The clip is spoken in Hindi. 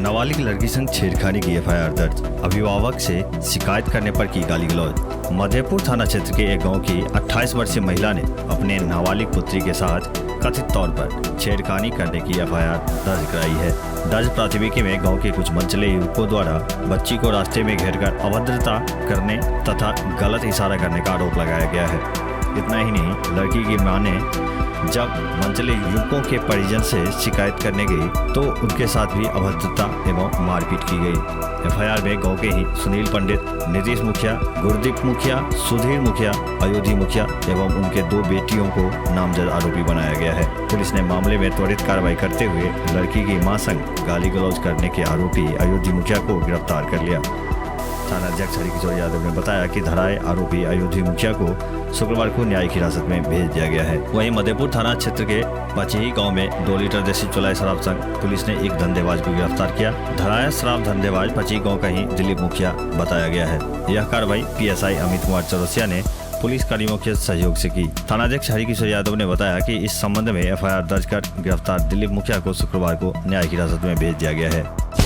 नाबालिग लड़की संग छेड़खानी की एफआईआर दर्ज। अभिभावक से शिकायत करने पर की गाली गलौज। मधेपुर थाना क्षेत्र के एक गांव की 28 वर्षीय महिला ने अपने नाबालिग पुत्री के साथ कथित तौर पर छेड़खानी करने की एफआईआर दर्ज कराई है। दर्ज प्राथमिकी में गांव के कुछ मनचले युवकों द्वारा बच्ची को रास्ते में घेरकर अभद्रता करने तथा गलत इशारा करने का आरोप लगाया गया है। इतना ही नहीं, लड़की की मां ने जब मनचले युवकों के परिजन से शिकायत करने गई तो उनके साथ भी अभद्रता एवं मारपीट की गई। एफआईआर में गांव के ही सुनील पंडित, नीतीश मुखिया, गुरदीप मुखिया, सुधीर मुखिया, अयोधी मुखिया एवं उनके 2 बेटियों को नामजद आरोपी बनाया गया है। पुलिस ने मामले में त्वरित कार्रवाई करते हुए लड़की की मां संग गाली गलौज करने के आरोपी अयोधी मुखिया को गिरफ्तार कर लिया। थाना अध्यक्ष हरिकिशोर यादव ने बताया कि धराए आरोपी अयोधी मुखिया को शुक्रवार को न्यायिक हिरासत में भेज दिया गया है। वहीं मधेपुर थाना क्षेत्र के पचही गांव में 2 लीटर देसी चुलाई शराब संग पुलिस ने एक धंधेबाज को गिरफ्तार किया। धराया शराब धंधेबाज पचही गांव का ही दिलीप मुखिया बताया गया है। यह कार्रवाई पीएसआई अमित कुमार चौरसिया ने पुलिस कर्मियों के सहयोग से की। थानाध्यक्ष हरिकिशोर यादव ने बताया कि इस संबंध में एफआईआर दर्ज कर गिरफ्तार दिलीप मुखिया को शुक्रवार को न्यायिक हिरासत में भेज दिया गया है।